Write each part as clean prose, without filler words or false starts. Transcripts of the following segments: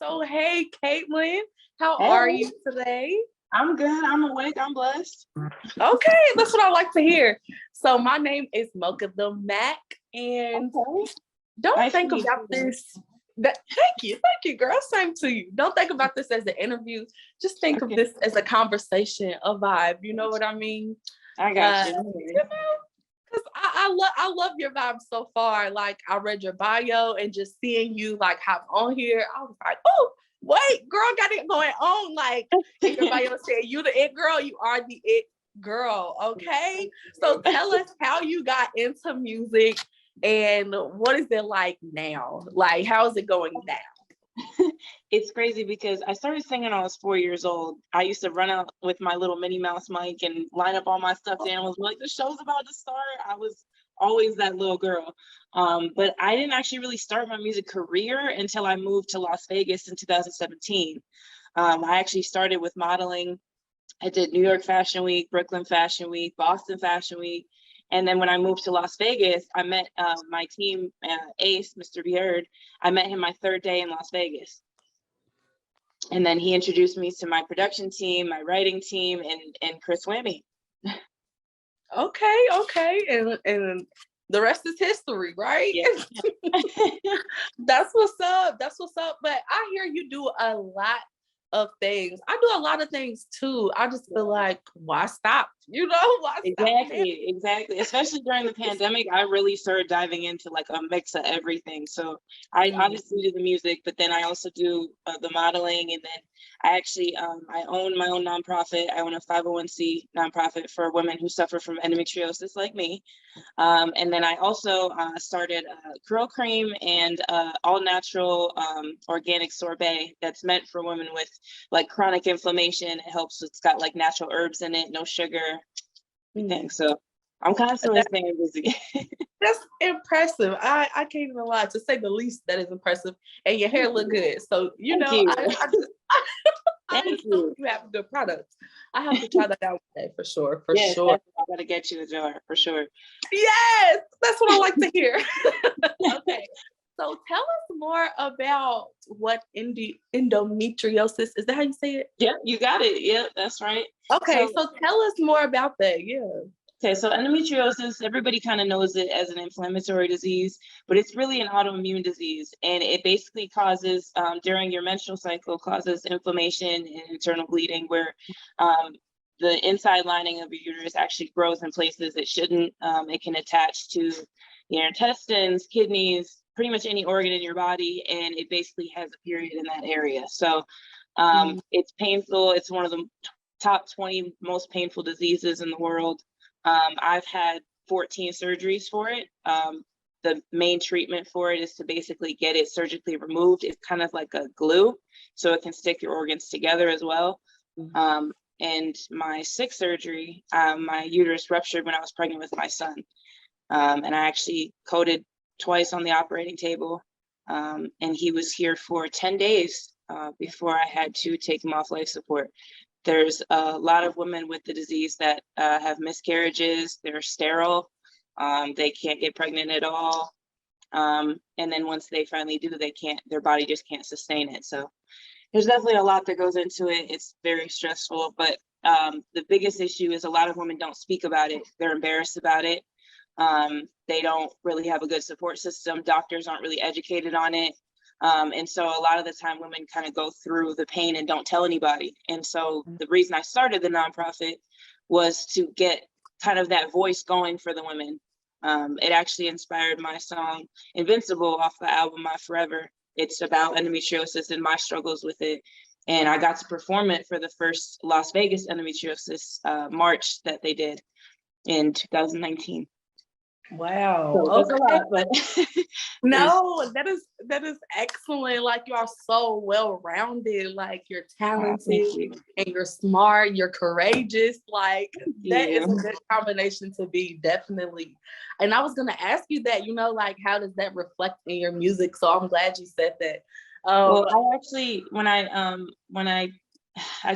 So, hey, Kaitlyn, how Hey, are you today? I'm good. I'm awake. I'm blessed. Okay, that's what I like to hear. So, my name is Mocha The Mack, and Okay. don't Nice to think meet about you. this. Thank you, girl. Same to you. Don't think about this as an interview. Just think of Okay. this as a conversation, a vibe. You know what I mean? I got you. You know, because I love your vibe so far. Like I read your bio and just seeing you like hop on here, I was like, oh, wait, girl, got it going on. Like in your bio said, you the it girl, you are the it girl. Okay. So tell us how you got into music and what is it like now? Like, how is it going now? It's crazy because I started singing when I was 4 years old. I used to run out with my little Minnie Mouse mic and line up all my stuffed animals. Like the show's about to start. I was always that little girl. But I didn't actually really start my music career until I moved to Las Vegas in 2017. I actually started with modeling. I did New York Fashion Week, Brooklyn Fashion Week, Boston Fashion Week. And then when I moved to Las Vegas, I met my team, Ace, Mr. Beard. I met him my third day in Las Vegas. And then he introduced me to my production team, my writing team, and Chris Whammy. Okay. And the rest is history, right? Yeah. That's what's up. That's what's up. But I hear you do a lot of things. I do a lot of things too. I just feel like, why stop? You know, why stop? Exactly. Especially during the pandemic, I really started diving into like a mix of everything. So I obviously do the music, but then I also do the modeling, and then I own my own nonprofit. I own a 501c nonprofit for women who suffer from endometriosis, like me. And then I also started curl cream and all natural organic sorbet that's meant for women with like chronic inflammation. It helps. It's got like natural herbs in it, no sugar, everything. So I'm constantly staying busy. That's impressive. I can't even lie. To say the least, that is impressive. And your hair look good. So you Thank know, you. I Thank know you. you have good products. I have to try that out today for sure. For Yes, sure. I gotta get you a jar for sure. Yes, that's what I like to hear. Okay. So tell us more about what endometriosis is. That how you say it? Yep, you got it. Yep, that's right. Okay, so tell us more about that. Yeah. Okay, so endometriosis, everybody kind of knows it as an inflammatory disease, but it's really an autoimmune disease. And it basically causes, during your menstrual cycle, causes inflammation and internal bleeding where the inside lining of your uterus actually grows in places it shouldn't. It can attach to your intestines, kidneys, pretty much any organ in your body, and it basically has a period in that area. So it's painful. It's one of the top 20 most painful diseases in the world. I've had 14 surgeries for it. The main treatment for it is to basically get it surgically removed. It's kind of like a glue, so it can stick your organs together as well. And my sixth surgery, my uterus ruptured when I was pregnant with my son. And I actually coded twice on the operating table. And he was here for 10 days before I had to take him off life support. There's a lot of women with the disease that have miscarriages. They're sterile. They can't get pregnant at all. And then once they finally do, their body just can't sustain it. So there's definitely a lot that goes into it. It's very stressful, but the biggest issue is a lot of women don't speak about it. They're embarrassed about it. They don't really have a good support system. Doctors aren't really educated on it. And so a lot of the time women kind of go through the pain and don't tell anybody. And so the reason I started the nonprofit was to get kind of that voice going for the women. It actually inspired my song Invincible off the album My Forever. It's about endometriosis and my struggles with it. And I got to perform it for the first Las Vegas endometriosis march that they did in 2019. Wow. So that's a lot, but no, that is excellent. Like you are so well-rounded, like you're talented and you're smart, you're courageous. Like that is a good combination to be, definitely. And I was gonna ask you that, like how does that reflect in your music? So I'm glad you said that. Well, I actually, when I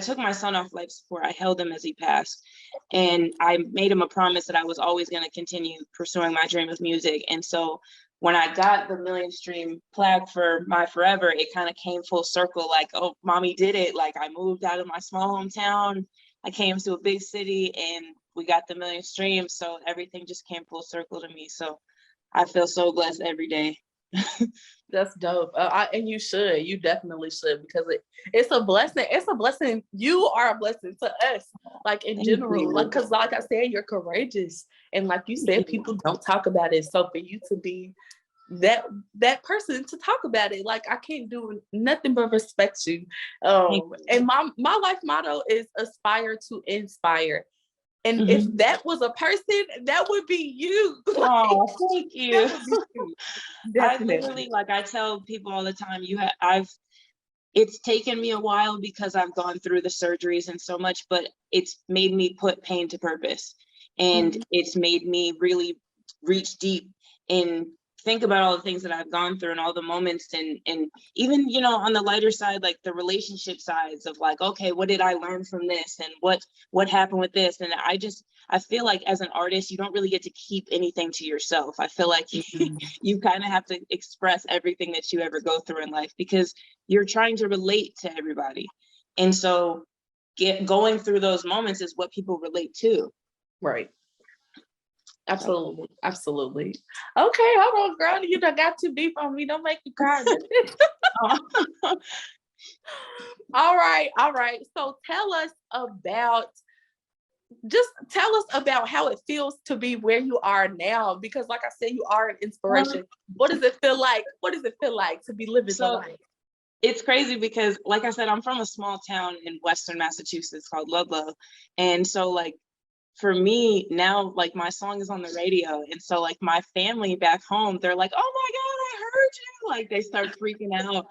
took my son off life support, I held him as he passed, and I made him a promise that I was always going to continue pursuing my dream of music. And so when I got the million stream plaque for My Forever, it kind of came full circle, like, oh, mommy did it. Like, I moved out of my small hometown, I came to a big city, and we got the million streams. So everything just came full circle to me. So I feel so blessed every day. That's dope. And you should. You definitely should, because it's a blessing. It's a blessing. You are a blessing to us, like in general. Like, because like I said, you're courageous, and like you said, people don't talk about it. So for you to be that person to talk about it, like, I can't do nothing but respect you. And my life motto is aspire to inspire. And if that was a person, that would be you. Oh, thank you. I literally, like, I tell people all the time, it's taken me a while because I've gone through the surgeries and so much, but it's made me put pain to purpose. And it's made me really reach deep and think about all the things that I've gone through and all the moments, and even, you know, on the lighter side, like the relationship sides of, like, okay, what did I learn from this, and what happened with this? And I feel like as an artist, you don't really get to keep anything to yourself. I feel like you kind of have to express everything that you ever go through in life, because you're trying to relate to everybody. And so going through those moments is what people relate to. Right. Absolutely. Absolutely. Okay, hold on, girl. You done got too deep on me. Don't make me cry. All right. All right. So tell us about how it feels to be where you are now, because like I said, you are an inspiration. What does it feel like? What does it feel like to be living the life? It's crazy because, like I said, I'm from a small town in Western Massachusetts called Ludlow. And so, like, for me now, like, my song is on the radio. And so, like, my family back home, they're like, oh my God, I heard you. Like, they start freaking out.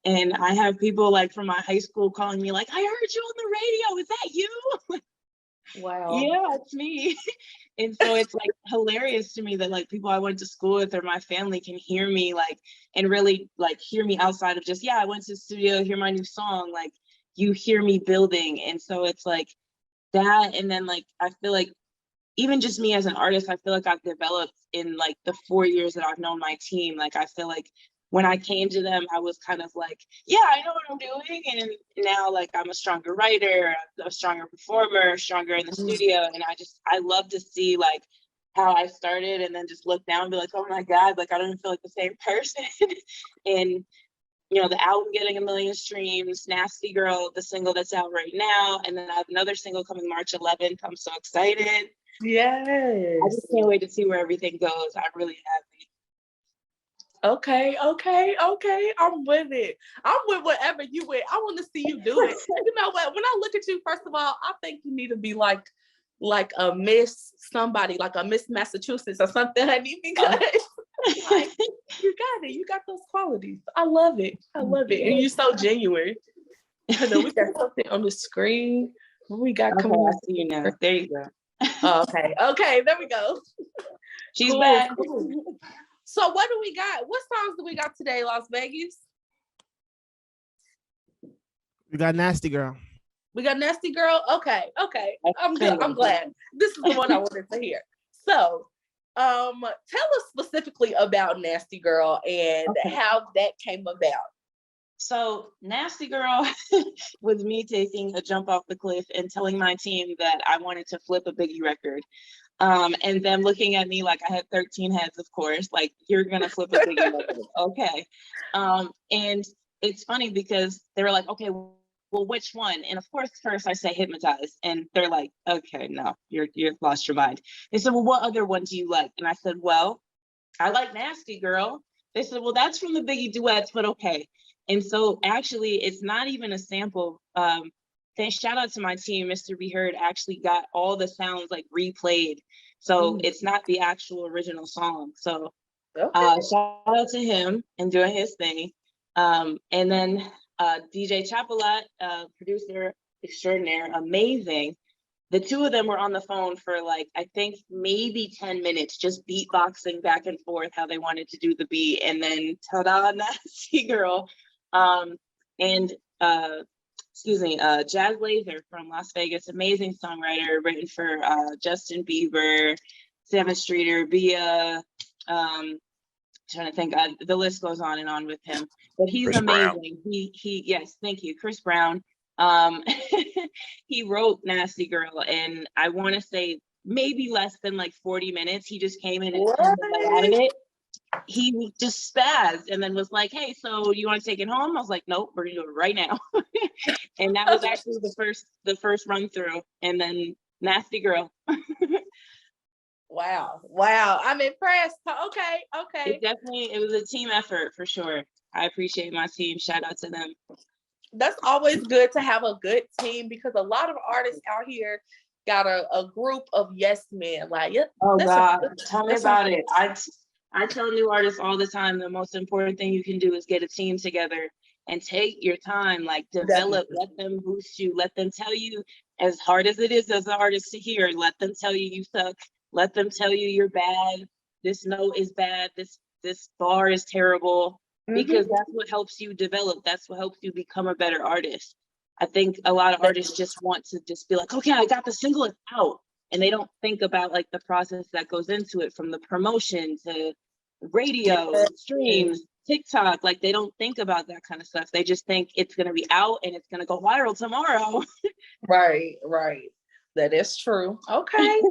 And I have people, like, from my high school calling me, like, I heard you on the radio. Is that you? Wow. Yeah, it's me. And so it's, like, hilarious to me that, like, people I went to school with or my family can hear me, like, and really, like, hear me outside of just, yeah, I went to the studio, hear my new song. Like, you hear me building. And so it's like that. And then, like, I feel like even just me as an artist, I feel like I've developed in, like, the 4 years that I've known my team. Like, I feel like when I came to them, I was kind of like, yeah, I know what I'm doing. And now, like, I'm a stronger writer, a stronger performer, stronger in the studio. And I love to see, like, how I started and then just look down and be like, oh my God, like, I don't even feel like the same person. And, you know, the album getting 1 million streams, Nasty Girl, the single that's out right now. And then I have another single coming March 11th. I'm so excited. Yes. I just can't wait to see where everything goes. I really have it. Okay. I'm with it. I'm with whatever you with. I want to see you do it. You know what? When I look at you, first of all, I think you need to be like a Miss somebody, like a Miss Massachusetts or something, honey, because like, you got it. You got those qualities. I love it. And you're so genuine. I know we got something on the screen. What we got coming I see you now. There you go. Okay, there we go. She's back. Cool. So what do we got? What songs do we got today, Las Vegas? We got Nasty Girl. We got Nasty Girl? Okay. I'm good. I'm glad. This is the one I wanted to hear. So tell us specifically about Nasty Girl and how that came about. So Nasty Girl was me taking a jump off the cliff and telling my team that I wanted to flip a Biggie record. And them looking at me like I had 13 heads, of course, like, you're gonna flip a Biggie record. Okay. And it's funny because they were like, okay, well, which one? And of course, first I say Hypnotize. And they're like, okay, no, you've lost your mind. They said, well, what other one do you like? And I said, well, I like Nasty Girl. They said, well, that's from the Biggie duets, but okay. And so actually, it's not even a sample. Shout out to my team. Mr. Be Heard actually got all the sounds, like, replayed. So it's not the actual original song. So shout out to him and doing his thing. And then DJ Chapalat, producer extraordinaire, amazing. The two of them were on the phone for, like, I think maybe 10 minutes, just beatboxing back and forth how they wanted to do the beat. And then ta-da, Nasty Girl. Jazz Laser from Las Vegas, amazing songwriter, written for Justin Bieber, Seventh Streeter, Bia, trying to think, the list goes on and on with him, but he's Chris amazing. Brown. He yes, thank you, Chris Brown. He wrote Nasty Girl, and I want to say maybe less than like 40 minutes. He just came in and turned the light out of it. He just spazzed and then was like, hey, so you want to take it home? I was like, nope, we're gonna do it right now. And that was actually the first run through, and then Nasty Girl. Wow. I'm impressed. Okay. It was a team effort for sure. I appreciate my team. Shout out to them. That's always good to have a good team, because a lot of artists out here got a group of yes men. Like, yeah. Oh God, tell me about it. I tell new artists all the time, the most important thing you can do is get a team together and take your time, like develop, let them boost you, let them tell you, as hard as it is as an artist to hear, let them tell you you suck, let them tell you you're bad, this note is bad, this bar is terrible, because that's what helps you develop, that's what helps you become a better artist. I think a lot of artists just want to just be like, okay, I got the single, it's out. And they don't think about like the process that goes into it, from the promotion to radio, streams, TikTok. Like, they don't think about that kind of stuff. They just think it's going to be out and it's going to go viral tomorrow. Right. That is true. Okay.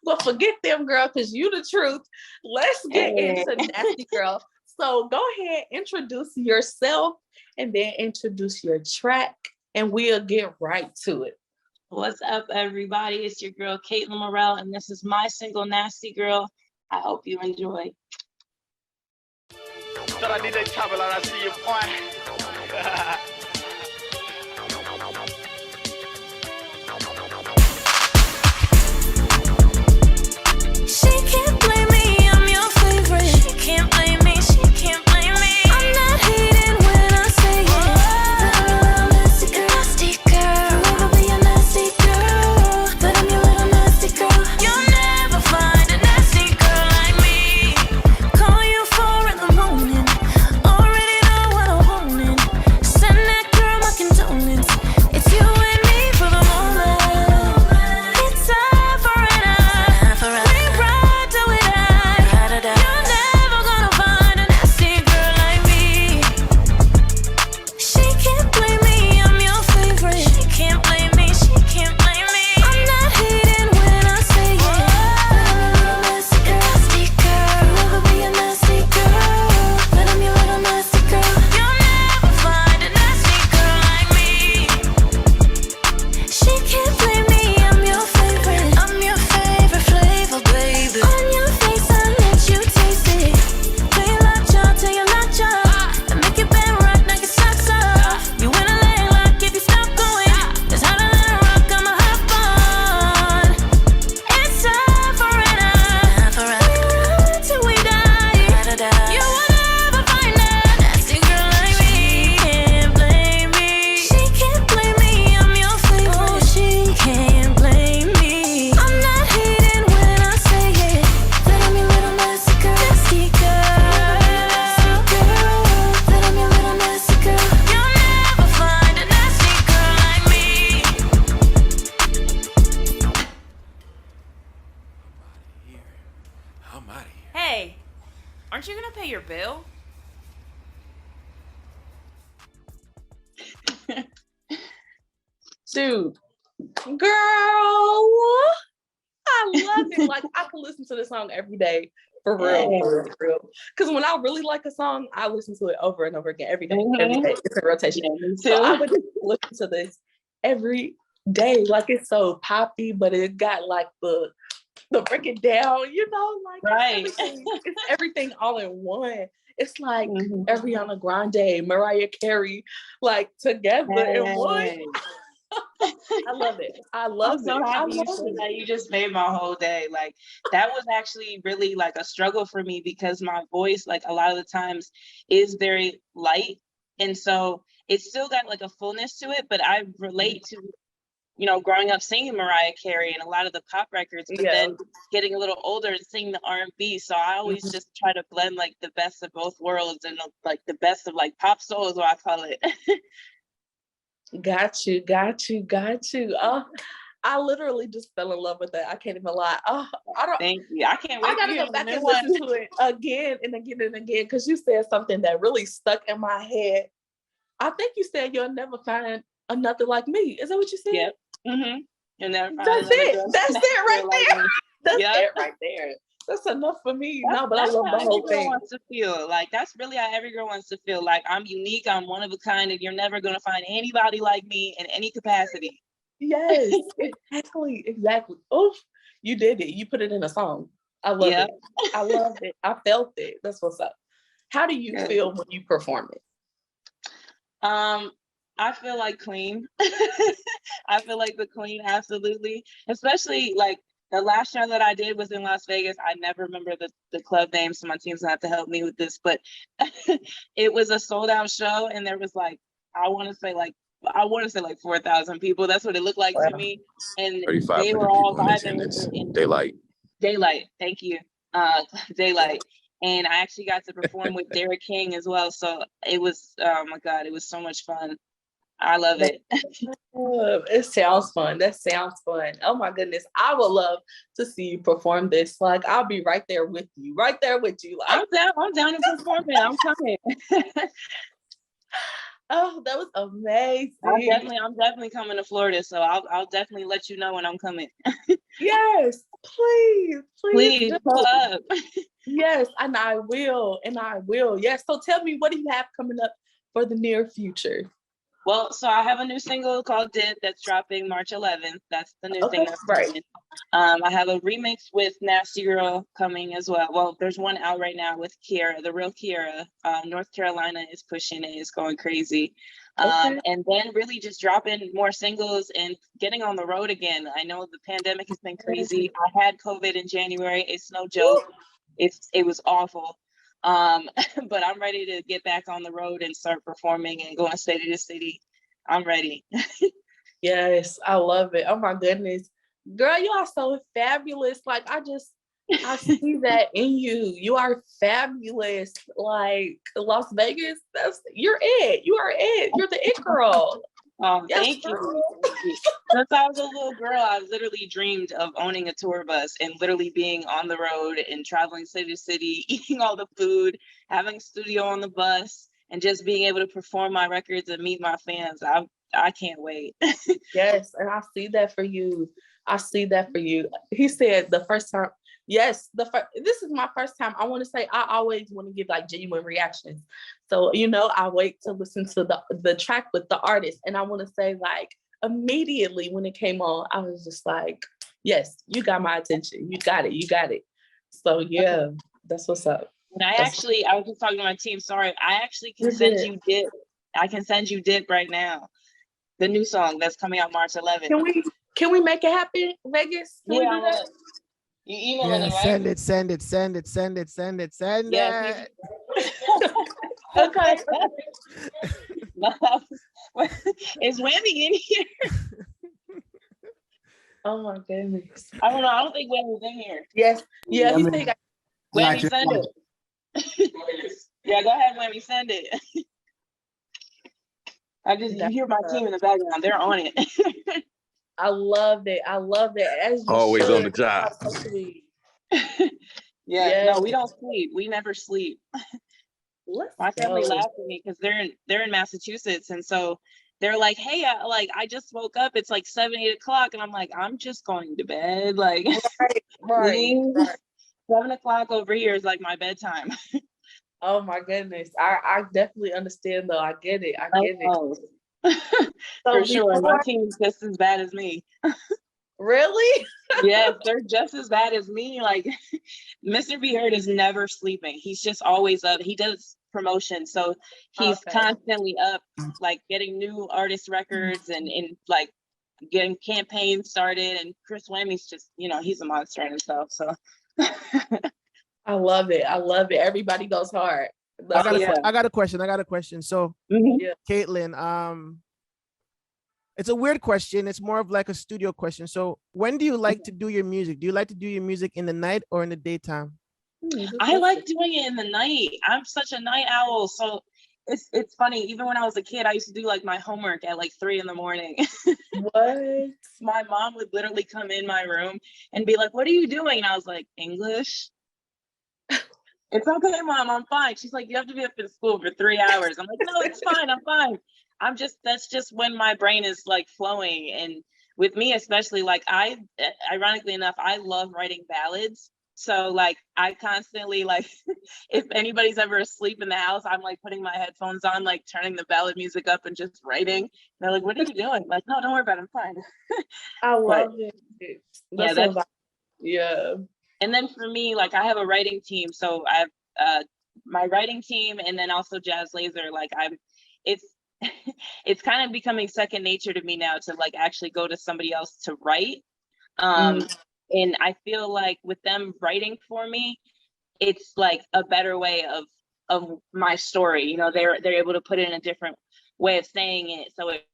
Well, forget them, girl, because you the truth. Let's get into Nasty Girl. So go ahead, introduce yourself, and then introduce your track, and we'll get right to it. What's up, everybody? It's your girl, Kaitlyn Morell, and this is my single, Nasty Girl. I hope you enjoy. Thought I need that chopper like I see your point. She can't blame me, I'm your favorite. She can't blame me, she can't blame me. I'm not hating when I say it. I'm a nasty girl, nasty girl. I'll never be a nasty girl, but I'm your little nasty girl. You'll never find a nasty girl like me. Call you 4 in the morning, already know what I'm wanting. Send that girl my condolence. It's you and me for the moment. It's time for it. We ride till we die. You're never gonna find a nasty girl like me. She can't blame me, I'm your favorite. She can't blame me, she can't blame me. I'm not hating when I say it. I'm a nasty girl, nasty girl. I'll never be a nasty girl, but I'm your little nasty girl. You'll never find a nasty girl like me. She can't blame me, I'm your favorite. I'm your favorite flavor, baby. On your face, I let you taste it. Play like y'all till you're not y'all. And make it bend right, knock your socks off. You in a leg lock if you stop going. It's how to let it rock, I'ma hop on. It's time for it. We ride till we die. You will never find a nasty girl like me. Can't blame me. She can't blame me, I'm your favorite. Oh, she can't blame me. I'm not hating when I say it, that I'm your little nasty girl, nasty girl, that I'm your little nasty girl. You'll never find a nasty girl like me. I'm out of here. Hey, aren't you gonna pay your bill? Dude, girl, I love it. Like, I could listen to this song every day, for real. Because when I really like a song, I listen to it over and over again every day. It's a rotation. Yeah, me So I too. would listen to this every day. Like, it's so poppy, but it got like the break it down, you know, like Right. it's everything all in one. It's like Ariana Grande, Mariah Carey, like together in one. Hey. I love it. I love I'm so it. happy you said that. You just made my whole day. Like, that was actually really like a struggle for me, because my voice, like, a lot of the times is very light. And so it's still got like a fullness to it, but I relate to, you know, growing up singing Mariah Carey and a lot of the pop records, but then getting a little older and singing the R&B. So I always just try to blend like the best of both worlds, and like the best of like pop soul is what I call it. Got you. Oh, I literally just fell in love with that. I can't even lie. Oh, Thank you. I can't wait I gotta to hear go the back new and one. listen to it again and again and again because you said something that really stuck in my head. I think you said you'll never find another like me. Is that what you said? Yep. Mm-hmm. You'll never find That's another it. girl That's it right like there. me. That's Yep. it right there. That's enough for me. No, but I That's love how the every whole girl thing. wants to feel. Like that's really how every girl wants to feel. Like I'm unique, I'm one of a kind, and you're never gonna find anybody like me in any capacity. Yes, exactly. Oh, you did it. You put it in a song. I love Yep. it. I loved it. I felt it. That's what's up. How do you Good. feel when you perform it? I feel like queen. I feel like the queen, absolutely. Especially like the last show that I did was in Las Vegas. I never remember the club name, so my team's gonna have to help me with this. But it was a sold out show, and there was like I want to say like 4,000 people. That's what it looked like to me. And they were all vibing with it in Daylight. Thank you, Daylight. And I actually got to perform with Derek King as well. So it was, oh my God, it was so much fun. I love it. It sounds fun. That sounds fun. Oh my goodness. I would love to see you perform this. Like I'll be right there with you. Right there with you. Like, I'm down to perform it. I'm coming. oh, that was amazing. I'm definitely coming to Florida. So I'll definitely let you know when I'm coming. Yes, please Please do. pull up. Yes, and I will. Yes. So tell me, what do you have coming up for the near future? Well, so I have a new single called Dip that's dropping March 11th. That's the new thing that's right. coming. I have a remix with Nasty Girl coming as well. Well, there's one out right now with Kiara, the real Kiara. North Carolina is pushing it. It's going crazy. And then really just dropping more singles and getting on the road again. I know the pandemic has been crazy. I had COVID in January. It's no joke. It was awful. But I'm ready to get back on the road and start performing and going city to city. I'm ready. Yes, I love it. Oh my goodness. Girl, you are so fabulous. Like I see that in you. You are fabulous. Like Las Vegas, you're it. You are it. You're the it girl. Yes, Thank you. Since I was a little girl, I literally dreamed of owning a tour bus and literally being on the road and traveling city to city, eating all the food, having a studio on the bus, and just being able to perform my records and meet my fans. I can't wait. Yes, and I see that for you. He said the first time. Yes, this is my first time. I want to say I always want to give like genuine reactions. So, I wait to listen to the track with the artist. And I want to say like immediately when it came on, I was just like, yes, you got my attention. You got it. So yeah, that's what's up. And I was just talking to my team. Sorry, I actually can send you Dip. I can send you Dip right now. The new song that's coming out March 11th. Can we make it happen, Vegas? Can we do that? You email it, right? Send it. Yeah, Okay. Is Whammy in here? Oh my goodness. I don't know. I don't think Whammy's in here. Yes. Yeah, he said Whammy, send it. Yeah, go ahead, Whammy, send it. You hear my team in the background. They're on it. I love it. As you Always should. on the job. So sweet. No, we don't sleep. We never sleep. My family laughs at me because they're in Massachusetts, and so they're like, "Hey, I just woke up. It's like 7-8 o'clock," and I'm like, "I'm just going to bed." Like, right. 7 o'clock over here is like my bedtime. Oh my goodness. I definitely understand though. I get it. For sure. My team's just as bad as me. Really? Yes, they're just as bad as me. Like Mr. B. Heard is never sleeping. He's just always up. He does promotion. So he's constantly up, like getting new artist records and like getting campaigns started. And Chris Whammy's just, he's a monster in himself. So I love it. Everybody goes hard. I got a question. So Kaitlyn, it's a weird question. It's more of like a studio question. So when do you like to do your music? Do you like to do your music in the night or in the daytime? I like doing it in the night. I'm such a night owl. So it's funny. Even when I was a kid, I used to do like my homework at like 3 in the morning. What? My mom would literally come in my room and be like, "What are you doing?" And I was like, "English." "It's okay, Mom, I'm fine." She's like, "You have to be up in school for 3 hours." I'm like, "No, it's fine, I'm fine." That's just when my brain is like flowing. And with me, especially, like ironically enough, I love writing ballads. So like I constantly like, if anybody's ever asleep in the house, I'm like putting my headphones on, like turning the ballad music up and just writing. And they're like, "What are you doing?" Like, "No, don't worry about it, I'm fine." I love it. Yeah, yeah. And then for me, like I have a writing team. So I have my writing team, and then also Jazz Laser. Like it's it's kind of becoming second nature to me now to like actually go to somebody else to write. And I feel like with them writing for me, it's like a better way of my story. You know, they're able to put it in a different way of saying it, so it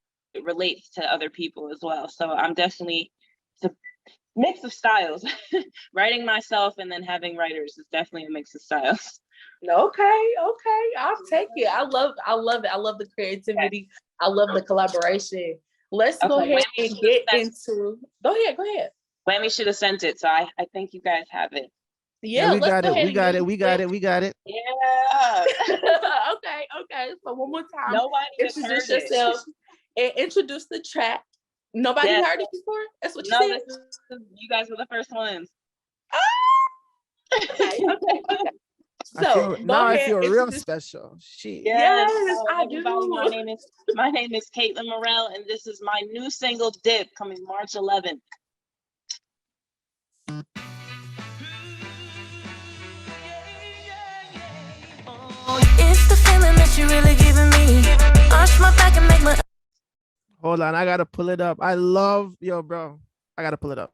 relates to other people as well. So I'm definitely, it's a mix of styles. Writing myself and then having writers is definitely a mix of styles. Okay, I'll take it. I love it. I love the creativity. I love the collaboration. Let's go ahead and get into. Go ahead. Whammy should have sent it, so I think you guys have it. Yeah, we got it. We got it. Yeah. Okay. So one more time. Nobody introduce yourself and introduce the track. Nobody heard it before? That's what you said? You guys were the first ones. Okay. So I feel real special. Yes, I do. My name is Kaitlyn Morell, and this is my new single "Dip" coming March 11th. It's the feeling that you're really giving me. Arch my back and make my. Hold on, I gotta pull it up. I love bro. I gotta pull it up.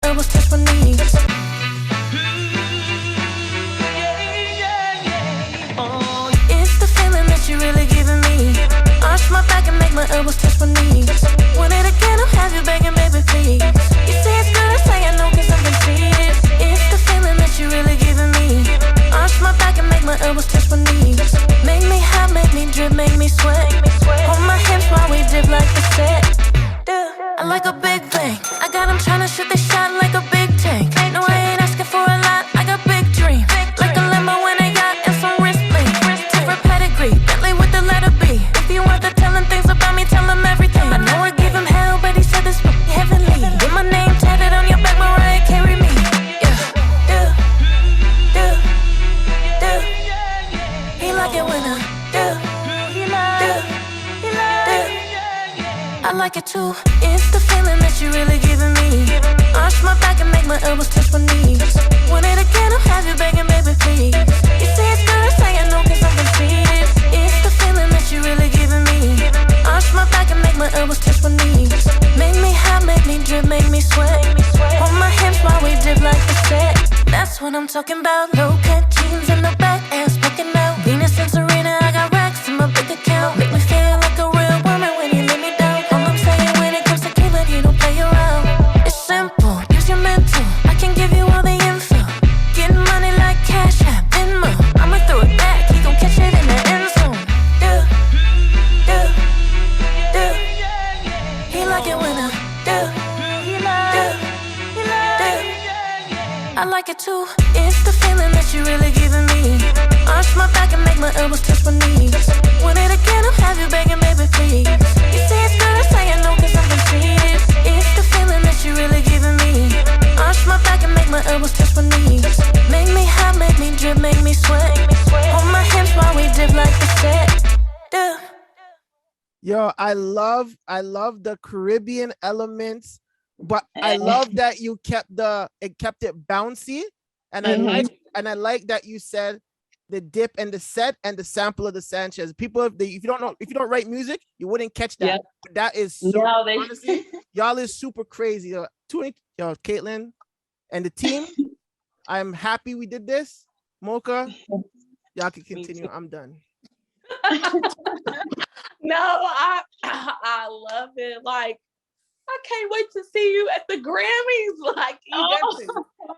Elbows touch my knees. It's the feeling that you're really giving me. Arch my back and make my elbows touch my knees. Want it again, I'll have you begging, baby, please. You say it's good, I say I know, cause I'm conceited. It's the feeling that you're really giving me. Arch my back and make my elbows touch my knees. Make me hot, make me drip, make me sweat. Hold my hips while we dip like the set. I like a big bang. I got them tryna shoot they shot like a big tank. No, I ain't asking for a lot, I got big dreams. Like a limo in a yacht and some wrist bling. Different pedigree, Bentley with the letter B. If you want the telling things about me, tell him everything. I know I give him hell, but he said this would be heavenly. Get my name tatted on your back, Mariah, carry me. He like it when I I like it too. It's the feeling that you're really giving me. Arch my back and make my elbows touch my knees. Want it again, I'll have you begging, baby, please. You say it's good, I say I know, cause I'm conceited. It's the feeling that you're really giving me. Arch my back and make my elbows touch my knees. Make me hot, make me drip, make me sweat. Hold my hips while we dip like the set. That's what I'm talking about. Low cut jeans and the back ass poking out. Venus and Serena, I got racks in my bank account. Make me feel like a real woman when you let me down. You don't play around. It's simple, use your mental. I can give you all the info. Getting money like cash app, Venmo. I'ma throw it back, he gon' catch it in the end zone. He like it when I I like it too. It's the feeling that you're really giving me. Arch my back and make my elbows touch my knees. Want it again, I'll have you begging, baby, please. You say it's good, I say I know, cause I'm conceited. It's the feeling that you're really giving me. Arch my back and make my elbows touch my knees. Make me hot, make me drip, make me sweat. Hold my hips while we dip like the set. Yo, I love the Caribbean elements, but I love that you kept it bouncy, and I like that you said the dip and the set and the sample of the Sanchez. People, if you don't write music, you wouldn't catch that. Yeah. That is so, honestly, y'all is super crazy. Yo, Kaitlyn and the team, I'm happy we did this. Mocha, y'all can continue. I'm done. No, I love it. Like, I can't wait to see you at the Grammys. Like,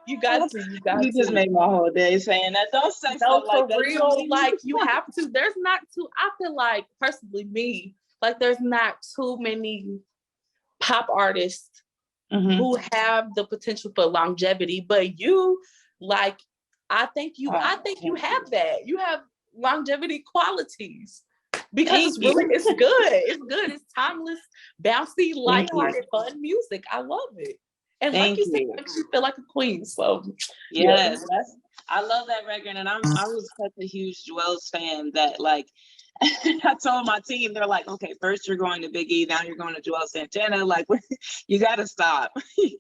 You got to. You got You to. just made my whole day saying that. Don't say No, stuff like for that. real. Like you have to. There's not too. I feel like personally, me, like there's not too many pop artists who have the potential for longevity. But you, like, I think you have that. You have longevity qualities. Because it's really, it's good. It's good. It's timeless, bouncy, lighthearted, fun music. I love it. And like you said, it makes you feel like a queen. So yes, I love that record. And I was such a huge Joel's fan that like I told my team, they're like, okay, first you're going to Big E, now you're going to Joel Santana. Like, you got to stop.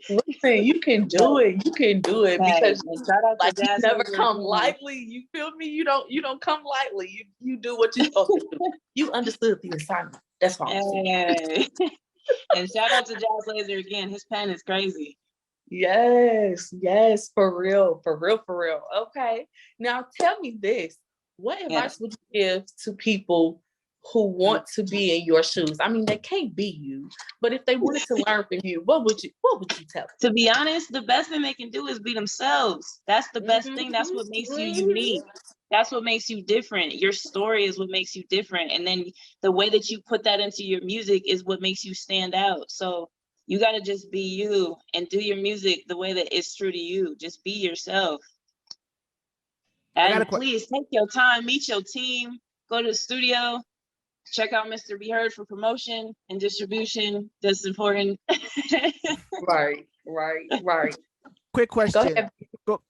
Listen, you can do it. You can do it because shout out like to you Jazz never Laser come again. lightly. You feel me? You don't come lightly. You do what you're supposed to do. You understood the assignment. That's why. Hey. And shout out to Jazz Laser again. His pen is crazy. Yes, for real. Okay. Now tell me this. What advice would you give to people who want to be in your shoes? I mean, they can't be you, but if they wanted to learn from you, what would you tell them? To be honest, the best thing they can do is be themselves. That's the best thing. That's what makes you unique. That's what makes you different. Your story is what makes you different. And then the way that you put that into your music is what makes you stand out. So you got to just be you and do your music the way that it's true to you. Just be yourself. And please take your time, meet your team, go to the studio, check out Mr. Be Heard for promotion and distribution. That's important. Right. Quick question.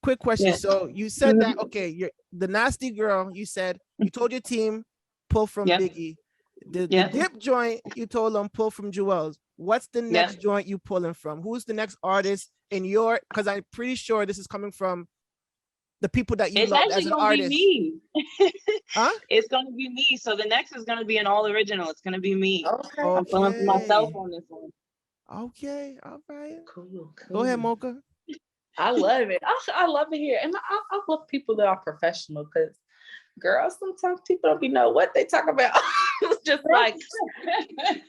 Quick question. Yeah. So you said that, okay, you're the Nasty Girl, you said, you told your team, pull from Biggie. The dip joint, you told them, pull from Joel's. What's the next joint you pulling from? Who's the next artist in your, because I'm pretty sure this is coming from the people that you love as an artist. Be me. Huh? It's gonna be me. So the next is gonna be an all original. It's gonna be me. Okay. I'm pulling for myself on this one. Okay, all right. Cool. Go ahead, Mocha. I love it. I love it here. And I love people that are professional because girls, sometimes people don't be know what they talk about. It's just like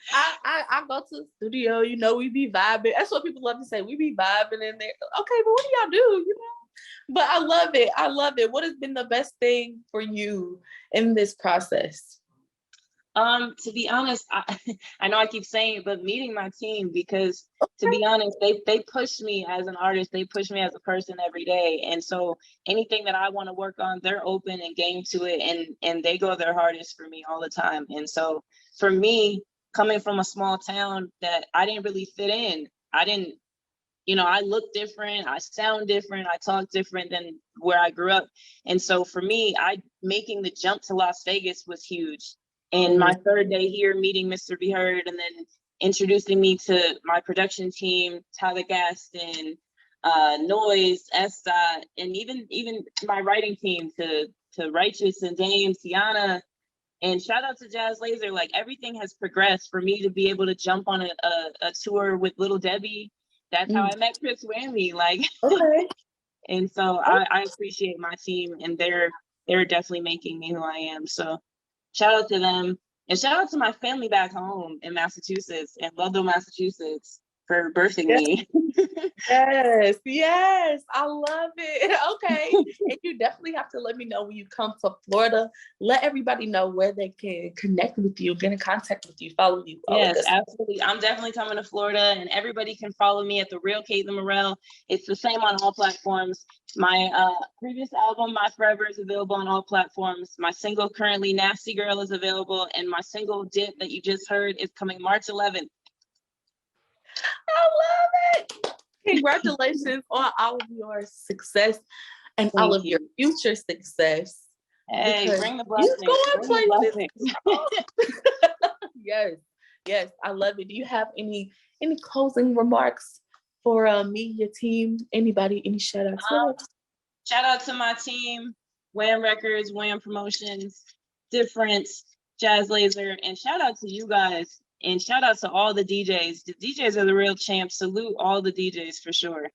I go to the studio, we be vibing. That's what people love to say. We be vibing in there. Okay, but what do y'all do? But I love it. What has been the best thing for you in this process? To be honest, I know I keep saying it, but meeting my team, because to be honest, they push me as an artist, they push me as a person every day. And so anything that I want to work on, they're open and game to it, and they go their hardest for me all the time. And so for me, coming from a small town that I didn't really fit in, I look different, I sound different, I talk different than where I grew up. And so for me, making the jump to Las Vegas was huge. And my third day here, meeting Mr. Be Heard, and then introducing me to my production team, Tyler Gaston, Noise, Esta, and even my writing team to Righteous and Dame, Tiana, and shout out to Jazz Laser. Like, everything has progressed for me to be able to jump on a tour with Little Debbie. That's how I met Chris Whammy. Like, okay. And so I appreciate my team, and they're definitely making me who I am. So shout out to them, and shout out to my family back home in Massachusetts, in Ludlow, Massachusetts, for birthing me. Yes, I love it. Okay, and you definitely have to let me know when you come to Florida. Let everybody know where they can connect with you, get in contact with you, follow you. Yes, absolutely. I'm definitely coming to Florida, and everybody can follow me at The Real Kaitlyn Morell. It's the same on all platforms. My previous album, My Forever, is available on all platforms. My single currently, Nasty Girl, is available, and my single, Dip, that you just heard, is coming March 11th. I love it. Congratulations on all of your success and all of your future success. Hey, bring the blessings. Yes, I love it. Do you have any closing remarks for me, your team, anybody, any shout outs? Shout out to my team, Wham Records, Wham Promotions, Difference, Jazz Laser, and shout out to you guys. And shout out to all the DJs. The DJs are the real champs. Salute all the DJs for sure.